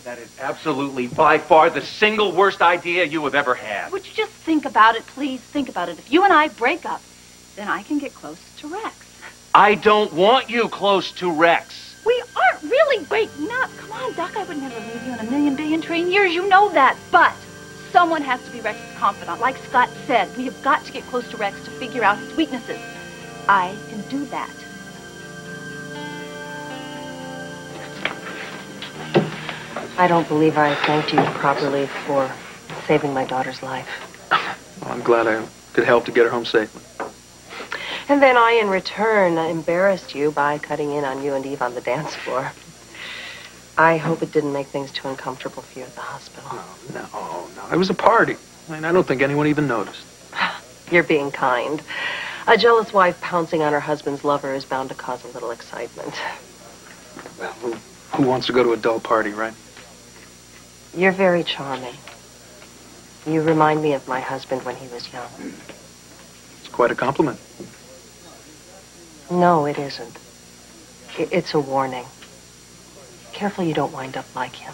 That is absolutely, by far, the single worst idea you have ever had. Would you just think about it, please? Think about it. If you and I break up, then I can get close to Rex. I don't want you close to Rex. We aren't really breaking up. Come on, Doc, I would never leave you in a million billion trillion years. You know that. But someone has to be Rex's confidant. Like Scott said, we have got to get close to Rex to figure out his weaknesses. I can do that. I don't believe I thanked you properly for saving my daughter's life. Well, I'm glad I could help to get her home safely. And then I, in return, embarrassed you by cutting in on you and Eve on the dance floor. I hope it didn't make things too uncomfortable for you at the hospital. No. It was a party. I mean, I don't think anyone even noticed. You're being kind. A jealous wife pouncing on her husband's lover is bound to cause a little excitement. Well, who wants to go to a dull party, right? You're very charming. You remind me of my husband when he was young. It's quite a compliment. No, it isn't. It's a warning. Careful you don't wind up like him.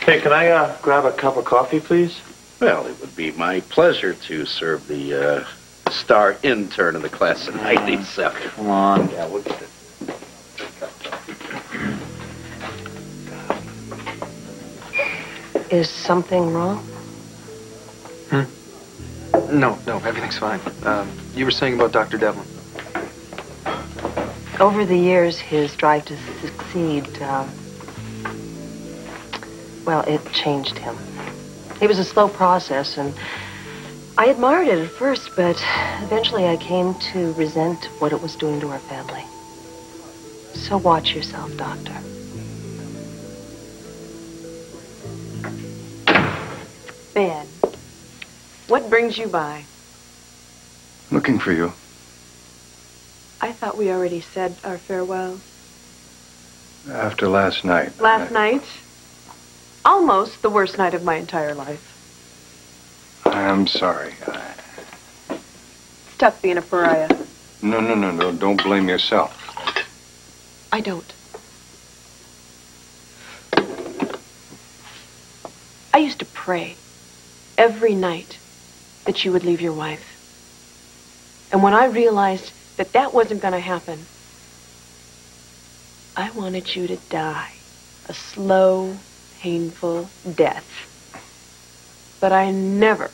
Hey, can I grab a cup of coffee, please? Well, it would be my pleasure to serve the star intern of the class of 97. Come on. Yeah, we'll get it. Is something wrong? No, everything's fine. You were saying about Dr. Devlin. Over the years, his drive to succeed, well, it changed him. It was a slow process, and I admired it at first, but eventually I came to resent what it was doing to our family. So watch yourself, Doctor. Ben, what brings you by? Looking for you. I thought we already said our farewells. After last night. Last night? Almost the worst night of my entire life. I'm sorry. It's tough being a pariah. No. Don't blame yourself. I don't. I used to pray every night that you would leave your wife. And when I realized that that wasn't going to happen, I wanted you to die. A slow, painful death. But I never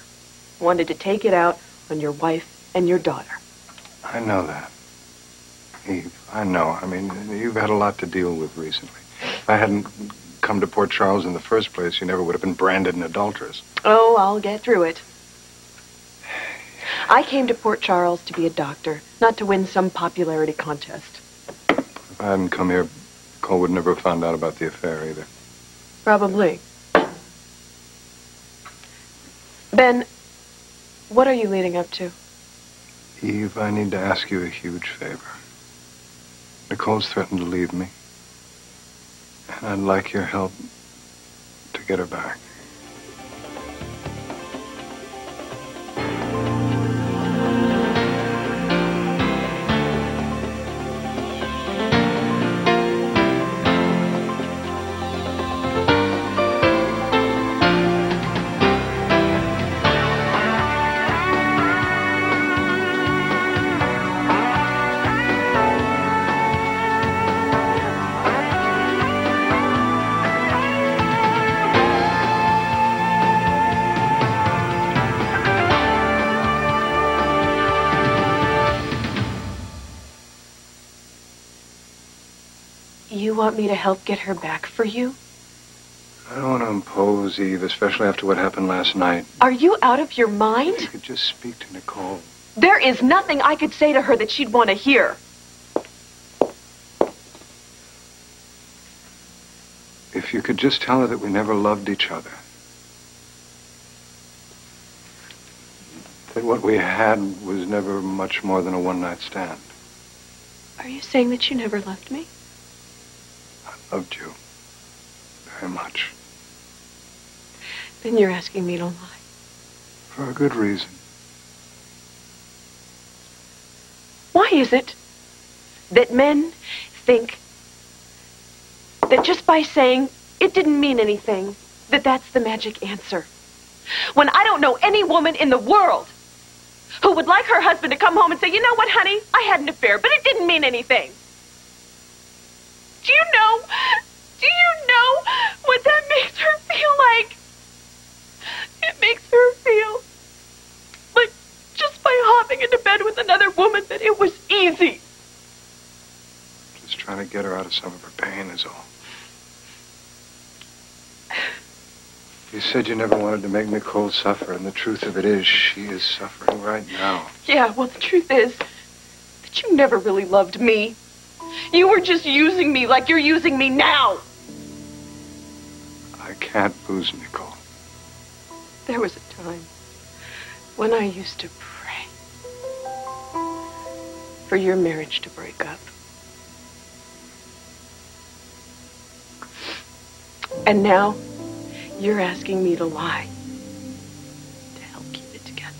wanted to take it out on your wife and your daughter. I know that. Eve, I know. I mean, you've had a lot to deal with recently. If I hadn't come to Port Charles in the first place, you never would have been branded an adulteress. Oh, I'll get through it. I came to Port Charles to be a doctor, not to win some popularity contest. If I hadn't come here, Nicole would never have found out about the affair either. Probably. Ben, what are you leading up to? Eve, I need to ask you a huge favor. Nicole's threatened to leave me. And I'd like your help to get her back. You want me to help get her back for you? I don't want to impose, Eve, especially after what happened last night. Are you out of your mind? If you could just speak to Nicole. There is nothing I could say to her that she'd want to hear. If you could just tell her that we never loved each other. That what we had was never much more than a one-night stand. Are you saying that you never loved me? I loved you. Very much. Then you're asking me to lie. For a good reason. Why is it that men think that just by saying it didn't mean anything, that's the magic answer. When I don't know any woman in the world who would like her husband to come home and say, you know what, honey, I had an affair, but it didn't mean anything. Do you know what that makes her feel like? It makes her feel like just by hopping into bed with another woman that it was easy. Just trying to get her out of some of her pain is all. You said you never wanted to make Nicole suffer, and the truth of it is she is suffering right now. Yeah, well, the truth is that you never really loved me. You were just using me like you're using me now. I can't lose Nicole. There was a time when I used to pray for your marriage to break up. And now you're asking me to lie to help keep it together.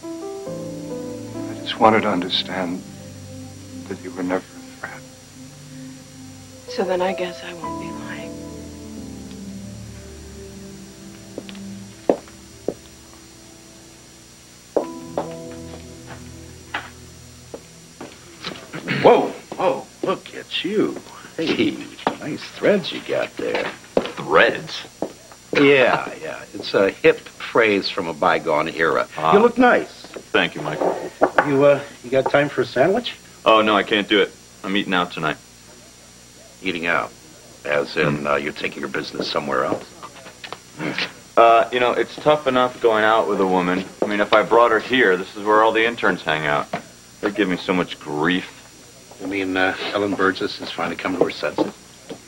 I just wanted to understand that you were never a threat. So then I guess I won't be lying. Whoa, whoa, look at you. Hey, nice threads you got there. Threads? Yeah. It's a hip phrase from a bygone era. You look nice. Thank you, Michael. You got time for a sandwich? Oh, no, I can't do it. I'm eating out tonight. Eating out? As in, you're taking your business somewhere else? It's tough enough going out with a woman. I mean, if I brought her here, this is where all the interns hang out. They give me so much grief. You mean Ellen Burgess is finally come to her senses?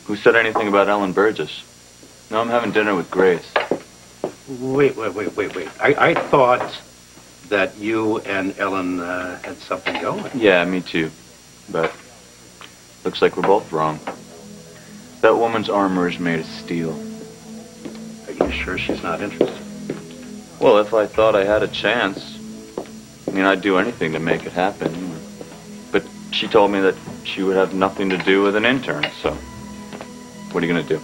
Who said anything about Ellen Burgess? No, I'm having dinner with Grace. Wait. I thought that you and Ellen had something going. Yeah, me too. But looks like we're both wrong. That woman's armor is made of steel. Are you sure she's not interested? Well, if I thought I had a chance, I'd do anything to make it happen. But she told me that she would have nothing to do with an intern, so what are you going to do?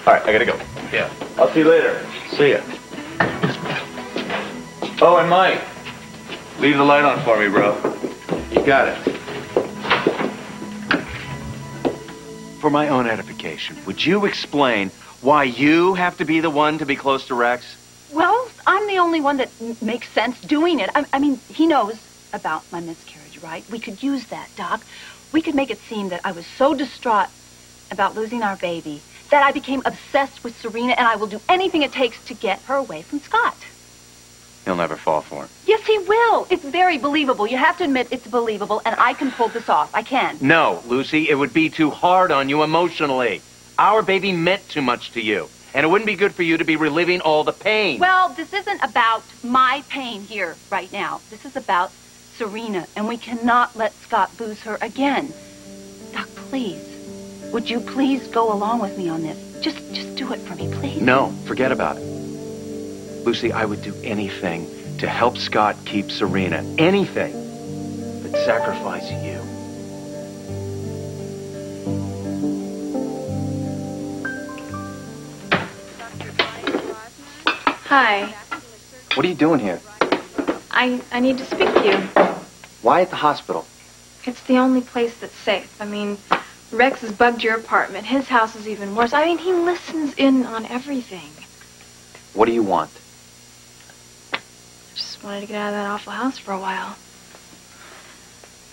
All right, I got to go. Yeah. I'll see you later. See ya. Oh, and Mike, leave the light on for me, bro. You got it. For my own edification, would you explain why you have to be the one to be close to Rex? Well, I'm the only one that makes sense doing it. I mean, he knows about my miscarriage, right? We could use that, Doc. We could make it seem that I was so distraught about losing our baby that I became obsessed with Serena, and I will do anything it takes to get her away from Scott. He'll never fall for it. Yes, he will. It's very believable. You have to admit it's believable, and I can pull this off. I can. No, Lucy, it would be too hard on you emotionally. Our baby meant too much to you, and it wouldn't be good for you to be reliving all the pain. Well, this isn't about my pain here right now. This is about Serena, and we cannot let Scott lose her again. Doc, please. Would you please go along with me on this? Just do it for me, please. No, forget about it. Lucy, I would do anything to help Scott keep Serena. Anything. But sacrifice you. Hi. What are you doing here? I need to speak to you. Why at the hospital? It's the only place that's safe. Rex has bugged your apartment. His house is even worse. He listens in on everything. What do you want? I just wanted to get out of that awful house for a while.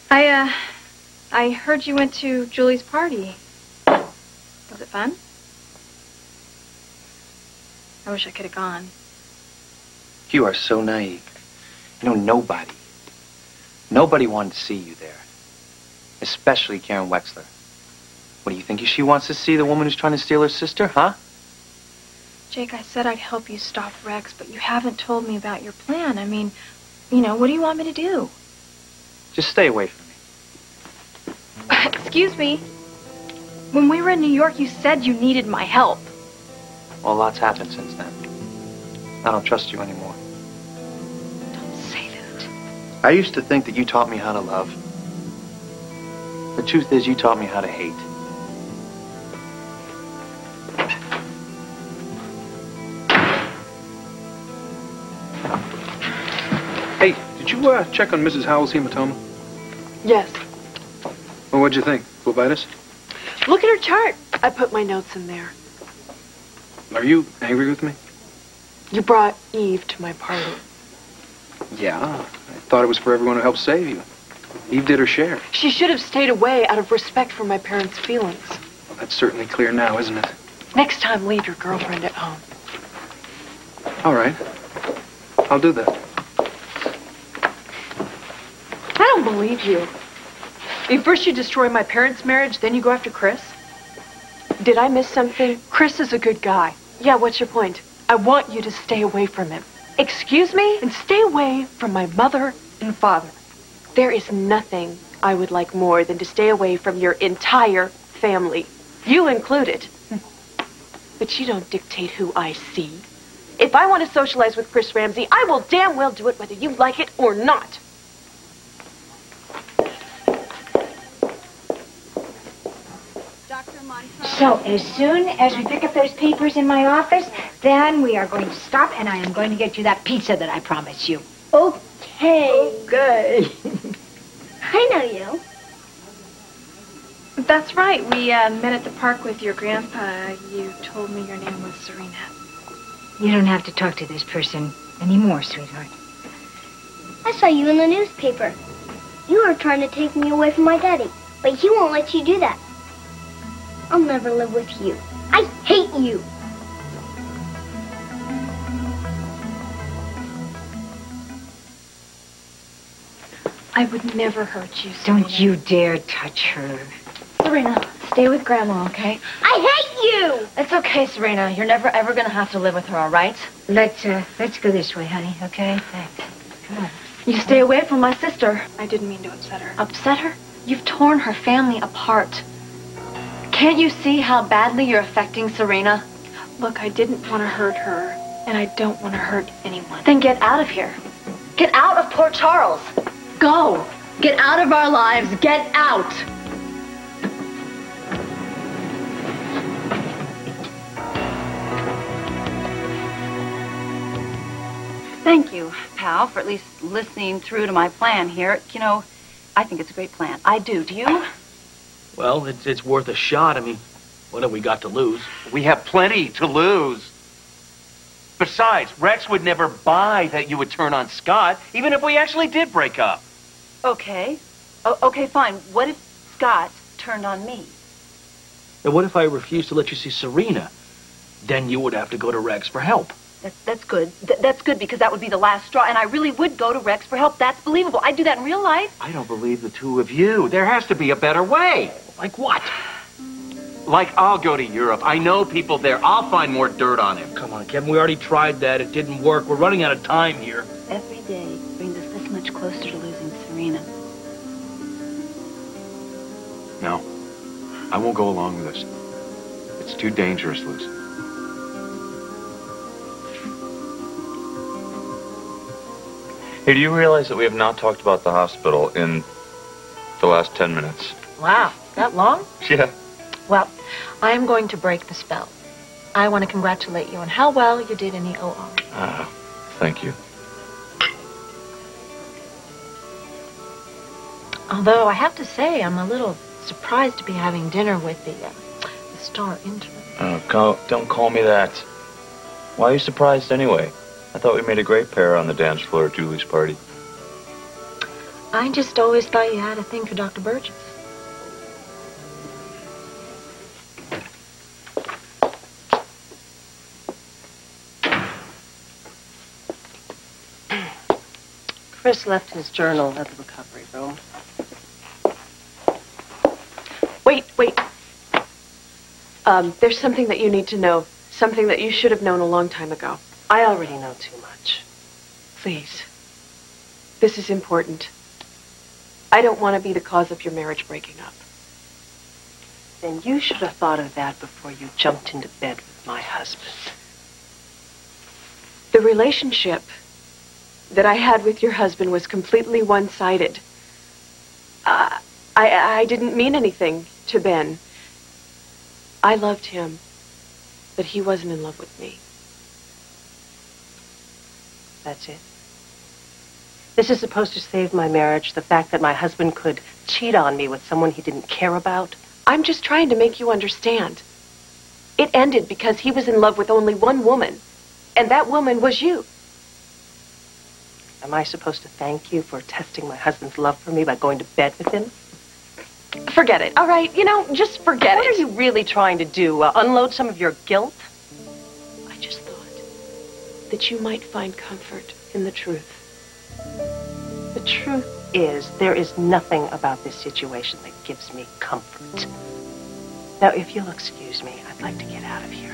I heard you went to Julie's party. Was it fun? I wish I could have gone. You are so naive. Nobody wanted to see you there. Especially Karen Wexler. What do you think she wants to see, the woman who's trying to steal her sister, huh? Jake, I said I'd help you stop Rex, but you haven't told me about your plan. What do you want me to do? Just stay away from me. Excuse me. When we were in New York, you said you needed my help. Well, lots happened since then. I don't trust you anymore. Don't say that. I used to think that you taught me how to love. The truth is, you taught me how to hate. Did you check on Mrs. Howell's hematoma? Yes. Well, what'd you think? Phlebitis? Look at her chart. I put my notes in there. Are you angry with me? You brought Eve to my party. Yeah, I thought it was for everyone who helped save you. Eve did her share. She should have stayed away out of respect for my parents' feelings. Well, that's certainly clear now, isn't it? Next time, leave your girlfriend at home. All right. I'll do that. I don't believe you. First you destroy my parents' marriage, then you go after Chris? Did I miss something? Chris is a good guy. Yeah, what's your point? I want you to stay away from him. Excuse me? And stay away from my mother and father. There is nothing I would like more than to stay away from your entire family. You included. But you don't dictate who I see. If I want to socialize with Chris Ramsey, I will damn well do it whether you like it or not. So, as soon as we pick up those papers in my office, then we are going to stop, and I am going to get you that pizza that I promised you. Okay. Good. I know you. That's right. We met at the park with your grandpa. You told me your name was Serena. You don't have to talk to this person anymore, sweetheart. I saw you in the newspaper. You were trying to take me away from my daddy, but he won't let you do that. I'll never live with you. I hate you. I would never hurt you, Serena. Don't you dare touch her. Serena, stay with Grandma, okay? I hate you! It's okay, Serena. You're never, ever going to have to live with her, all right? Let's go this way, honey, okay? Thanks. Come on. You stay away from my sister. I didn't mean to upset her. Upset her? You've torn her family apart. Can't you see how badly you're affecting Serena? Look, I didn't want to hurt her, and I don't want to hurt anyone. Then get out of here. Get out of Port Charles. Go. Get out of our lives. Get out. Thank you, pal, for at least listening through to my plan here. You know, I think it's a great plan. I do. Do you? Well, it's worth a shot. I mean, what have we got to lose? We have plenty to lose. Besides, Rex would never buy that you would turn on Scott, even if we actually did break up. Okay. Okay, fine. What if Scott turned on me? And what if I refused to let you see Serena? Then you would have to go to Rex for help. That's good. That's good because that would be the last straw, and I really would go to Rex for help. That's believable. I'd do that in real life. I don't believe the two of you. There has to be a better way. Like what? Like I'll go to Europe. I know people there. I'll find more dirt on him. Come on, Kevin. We already tried that. It didn't work. We're running out of time here. Every day brings us this much closer to losing Serena. No. I won't go along with this. It's too dangerous, Lucy. Hey, do you realize that we have not talked about the hospital in the last 10 minutes? Wow, that long? Yeah. Well, I am going to break the spell. I want to congratulate you on how well you did in the OR. Thank you. Although I have to say, I'm a little surprised to be having dinner with the star intern. Don't call me that. Why are you surprised anyway? I thought we made a great pair on the dance floor at Julie's party. I just always thought you had a thing for Dr. Burgess. Chris left his journal at the recovery room. Wait. There's something that you need to know. Something that you should have known a long time ago. I already know too much. Please. This is important. I don't want to be the cause of your marriage breaking up. Then you should have thought of that before you jumped into bed with my husband. The relationship that I had with your husband was completely one-sided. I didn't mean anything to Ben. I loved him, but he wasn't in love with me. That's it. This is supposed to save my marriage, the fact that my husband could cheat on me with someone he didn't care about. I'm just trying to make you understand. It ended because he was in love with only one woman, and that woman was you. Am I supposed to thank you for testing my husband's love for me by going to bed with him? Forget it, all right? You know, just forget it. What are you really trying to do? Unload some of your guilt? I just thought that you might find comfort in the truth. The truth is, there is nothing about this situation that gives me comfort. Now, if you'll excuse me, I'd like to get out of here.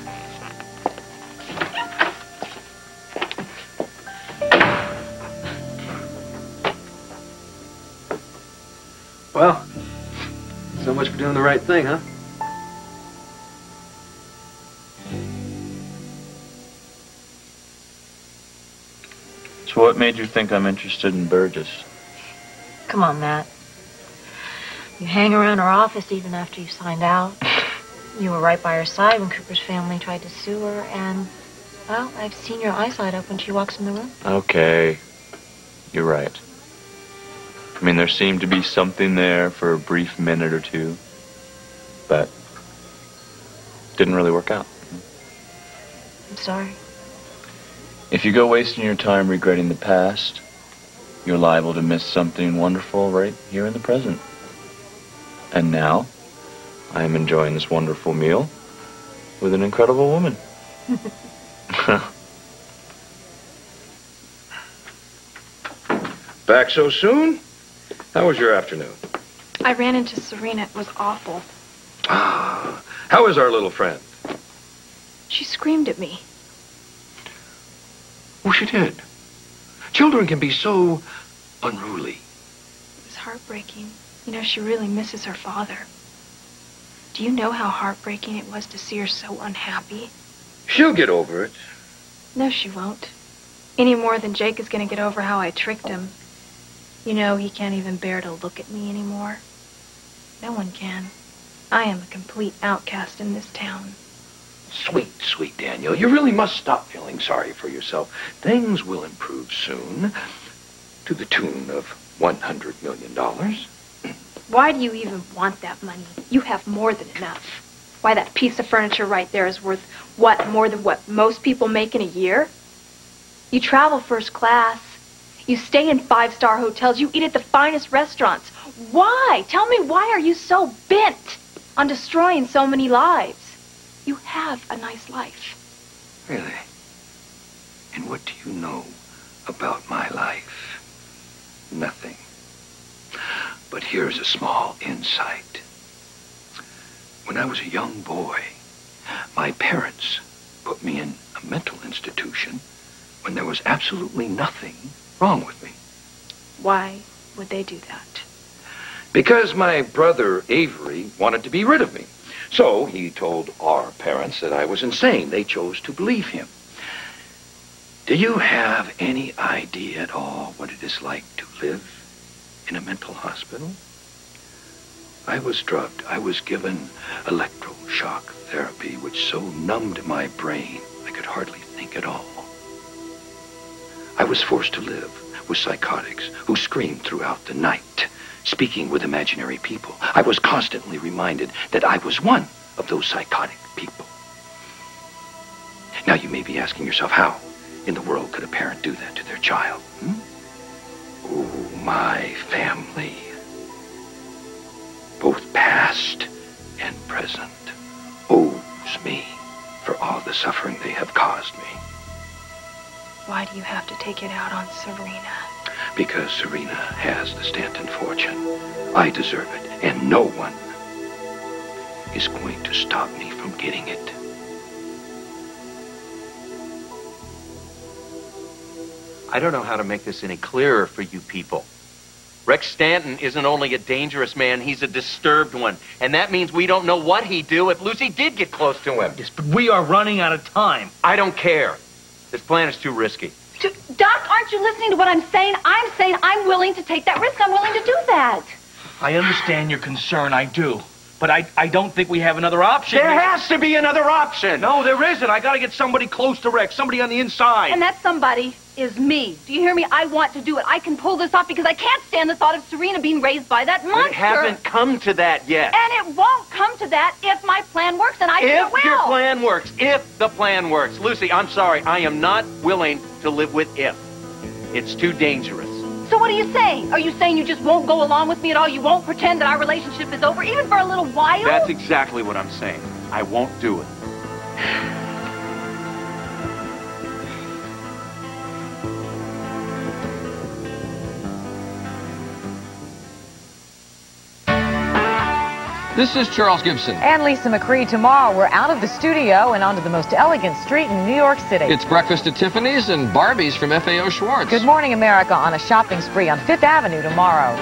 Well, so much for doing the right thing, huh? So what made you think I'm interested in Burgess? Come on, Matt. You hang around her office even after you signed out. You were right by her side when Cooper's family tried to sue her, and, well, I've seen your eyes light up when she walks in the room. Okay. You're right. I mean, there seemed to be something there for a brief minute or two, but didn't really work out. I'm sorry. If you go wasting your time regretting the past, you're liable to miss something wonderful right here in the present. And now, I am enjoying this wonderful meal with an incredible woman. Back so soon? How was your afternoon? I ran into Serena. It was awful. Ah, how is our little friend? She screamed at me. Oh, she did. Children can be so unruly. It was heartbreaking. You know, she really misses her father. Do you know how heartbreaking it was to see her so unhappy? She'll get over it. No, she won't. Any more than Jake is going to get over how I tricked him. You know, he can't even bear to look at me anymore. No one can. I am a complete outcast in this town. Sweet, sweet Daniel, you really must stop feeling sorry for yourself. Things will improve soon, to the tune of $100 million. Why do you even want that money? You have more than enough. Why, that piece of furniture right there is worth, what, more than what most people make in a year? You travel first class. You stay in 5-star hotels. You eat at the finest restaurants. Why? Tell me, why are you so bent on destroying so many lives? You have a nice life. Really? And what do you know about my life? Nothing. But here's a small insight. When I was a young boy, my parents put me in a mental institution when there was absolutely nothing wrong with me. Why would they do that? Because my brother Avery wanted to be rid of me. So he told our parents that I was insane. They chose to believe him. Do you have any idea at all what it is like to live in a mental hospital? I was drugged. I was given electroshock therapy, which so numbed my brain I could hardly think at all. I was forced to live with psychotics who screamed throughout the night, speaking with imaginary people. I was constantly reminded that I was one of those psychotic people. Now you may be asking yourself, how in the world could a parent do that to their child? Oh, my family, both past and present, owes me for all the suffering they have caused me. Why do you have to take it out on Serena? Because Serena has the Stanton fortune. I deserve it, and no one is going to stop me from getting it. I don't know how to make this any clearer for you people. Rex Stanton isn't only a dangerous man, he's a disturbed one. And that means we don't know what he'd do if Lucy did get close to him. Yes, but we are running out of time. I don't care. This plan is too risky. Doc, aren't you listening to what I'm saying? I'm saying I'm willing to take that risk. I'm willing to do that. I understand your concern, I do. But I don't think we have another option. There has to be another option. No, there isn't. I gotta get somebody close to Rex, somebody on the inside. And that somebody is me. Do you hear me? I want to do it. I can pull this off because I can't stand the thought of Serena being raised by that monster. But it hasn't come to that yet. And it won't come to that if my plan works, and I think it will. If your plan works. If the plan works. Lucy, I'm sorry. I am not willing to live with if. It's too dangerous. So what are you saying? Are you saying you just won't go along with me at all? You won't pretend that our relationship is over, even for a little while? That's exactly what I'm saying. I won't do it. This is Charles Gibson. And Lisa McCree. Tomorrow, we're out of the studio and onto the most elegant street in New York City. It's breakfast at Tiffany's and Barbies from FAO Schwartz. Good Morning America on a shopping spree on Fifth Avenue tomorrow.